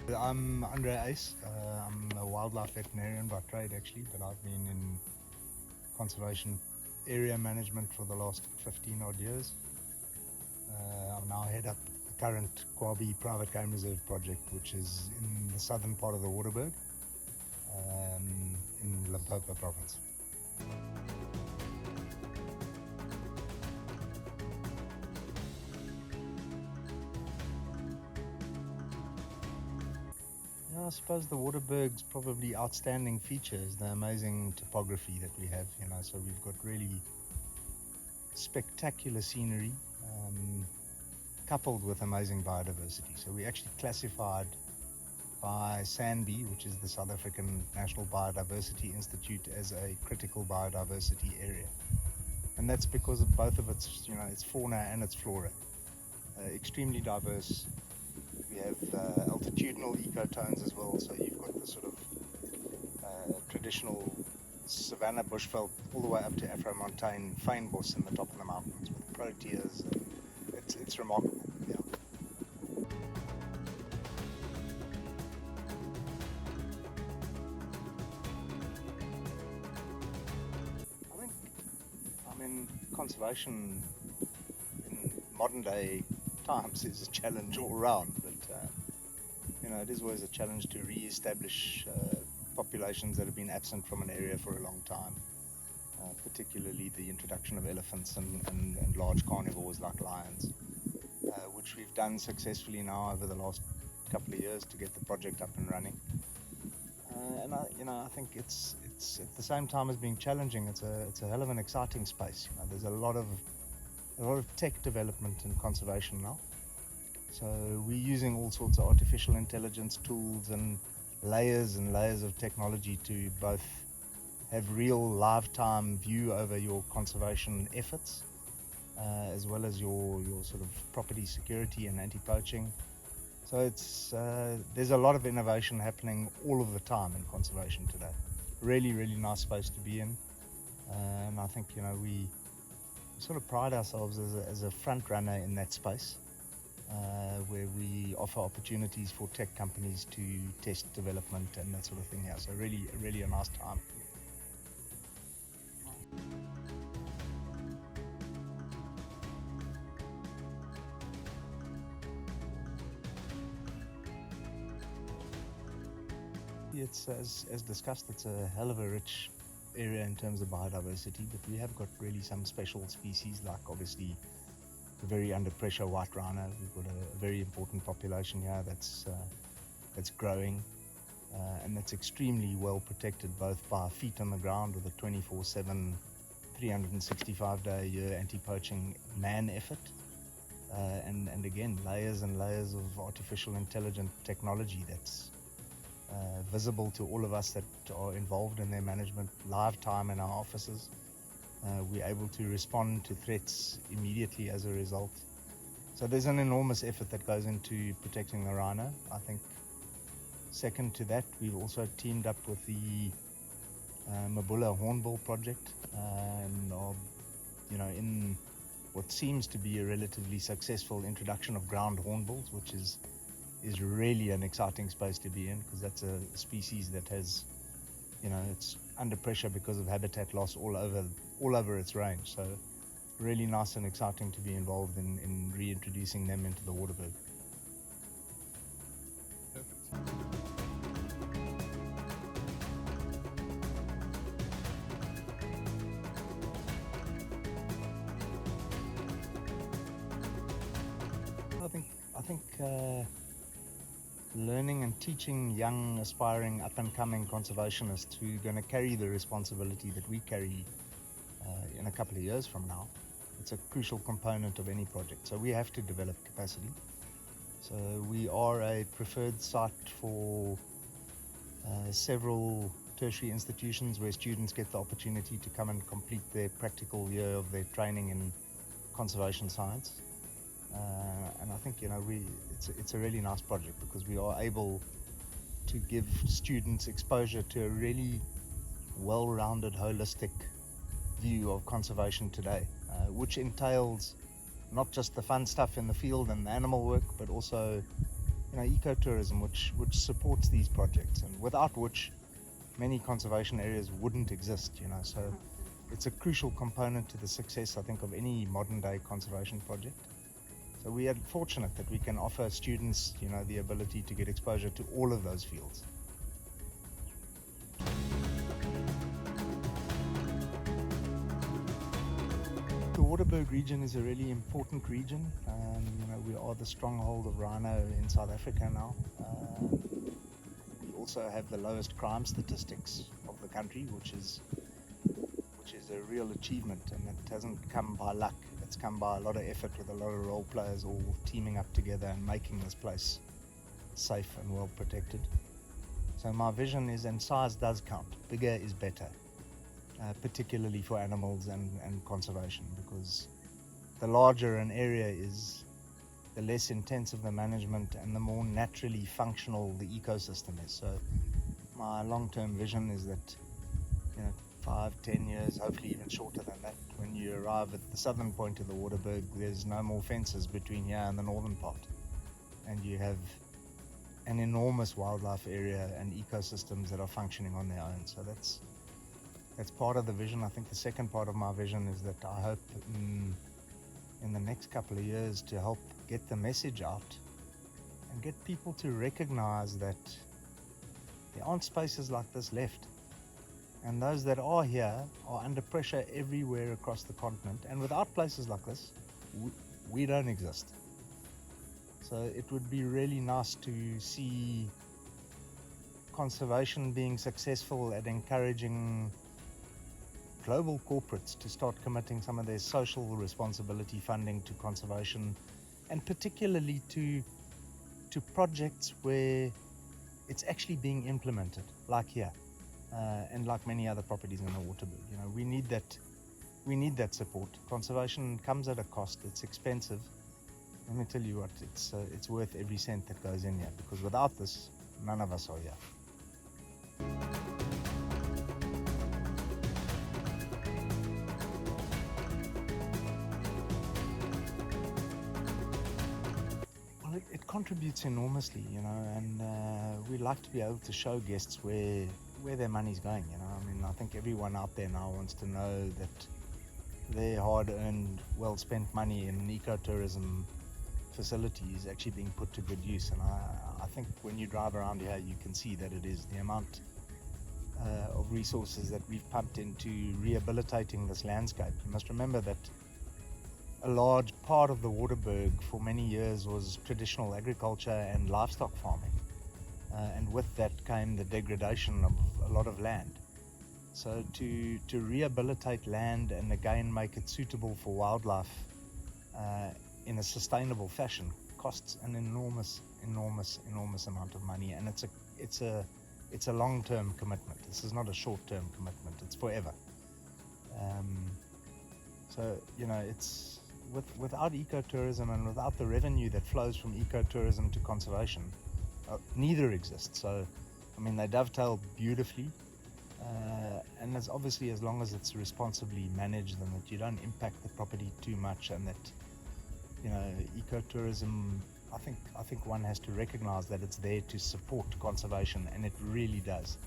I'm Andre Uys. I'm a wildlife veterinarian by trade actually, but I've been in conservation area management for the last 15 odd years. I now head up the current QWABI Private Game Reserve project, which is in the southern part of the Waterberg, in Limpopo province. Yeah, I suppose the Waterberg's probably outstanding feature is the amazing topography that we have, so we've got really spectacular scenery, coupled with amazing biodiversity. So we actually classified by SANBI, which is the South African National Biodiversity Institute, as a critical biodiversity area. And that's because of both of its, its fauna and its flora. Extremely diverse. We have altitudinal ecotones as well, so you've got the sort of traditional savanna bushveld all the way up to Afromontane fynbos in the top of the mountains with proteas. It's remarkable. Yeah. I mean, conservation in modern day times is a challenge all around, but it is always a challenge to re-establish populations that have been absent from an area for a long time, particularly the introduction of elephants and large carnivores like lions, which we've done successfully now over the last couple of years to get the project up and running. And I think it's at the same time as being challenging, it's a hell of an exciting space. There's a lot of tech development in conservation now. So we're using all sorts of artificial intelligence tools and layers of technology to both have real lifetime view over your conservation efforts, as well as your sort of property security and anti-poaching. So there's a lot of innovation happening all of the time in conservation today. Really nice space to be in, and I think we sort of pride ourselves as a front runner in that space, where we offer opportunities for tech companies to test development and that sort of thing here. So really a nice time. It's as discussed, it's a hell of a rich area in terms of biodiversity, but we have got really some special species, like obviously the very under pressure white rhino. We've got a very important population here that's growing, and that's extremely well protected both by feet on the ground with a 24/7 365-day-a-year anti-poaching man effort, and again layers and layers of artificial intelligent technology that's visible to all of us that are involved in their management live time in our offices. We're able to respond to threats immediately as a result. So there's an enormous effort that goes into protecting the rhino. I think second to that, we've also teamed up with the Mabula Hornbill project, and are, in what seems to be a relatively successful introduction of ground hornbills, which is really an exciting space to be in, because that's a species that has, it's under pressure because of habitat loss all over its range. So really nice and exciting to be involved in reintroducing them into the Waterberg. I think learning and teaching young, aspiring, up-and-coming conservationists who are going to carry the responsibility that we carry in a couple of years from now, it's a crucial component of any project. So we have to develop capacity. So we are a preferred site for several tertiary institutions where students get the opportunity to come and complete their practical year of their training in conservation science. And I think it's a really nice project, because we are able to give students exposure to a really well-rounded, holistic view of conservation today, which entails not just the fun stuff in the field and the animal work, but also ecotourism, which supports these projects, and without which many conservation areas wouldn't exist. So it's a crucial component to the success, I think, of any modern day conservation project. So we are fortunate that we can offer students, the ability to get exposure to all of those fields. The Waterberg region is a really important region. We are the stronghold of rhino in South Africa now. We also have the lowest crime statistics of the country, which is a real achievement, and it hasn't come by luck. It's come by a lot of effort with a lot of role players all teaming up together and making this place safe and well protected. So my vision is, and size does count, bigger is better, particularly for animals and conservation, because the larger an area is, the less intensive the management and the more naturally functional the ecosystem is. So my long-term vision is that 5-10 years, hopefully even shorter than that, when you arrive at the southern point of the Waterberg, there's no more fences between here and the northern part, and you have an enormous wildlife area and ecosystems that are functioning on their own. So that's part of the vision. I think the second part of my vision is that I hope in the next couple of years to help get the message out and get people to recognize that there aren't spaces like this left. And those that are here are under pressure everywhere across the continent. And without places like this, we don't exist. So it would be really nice to see conservation being successful at encouraging global corporates to start committing some of their social responsibility funding to conservation, and particularly to projects where it's actually being implemented, like here. And like many other properties in the Waterberg, we need that support. Conservation comes at a cost. It's expensive. Let me tell you what, it's worth every cent that goes in here, because without this, none of us are here. Well, it contributes enormously, and we like to be able to show guests where their money's going. I think everyone out there now wants to know that their hard-earned, well-spent money in an ecotourism facility is actually being put to good use. And I think when you drive around here, you can see that it is. The amount of resources that we've pumped into rehabilitating this landscape. You must remember that a large part of the Waterberg for many years was traditional agriculture and livestock farming. And with that came the degradation of a lot of land. So to rehabilitate land and again make it suitable for wildlife in a sustainable fashion costs an enormous amount of money, and it's a long-term commitment. This is not a short-term commitment. It's forever. So it's without ecotourism and without the revenue that flows from ecotourism to conservation, neither exists. So, they dovetail beautifully, and as obviously as long as it's responsibly managed and that you don't impact the property too much, and that ecotourism, I think one has to recognize that it's there to support conservation, and it really does.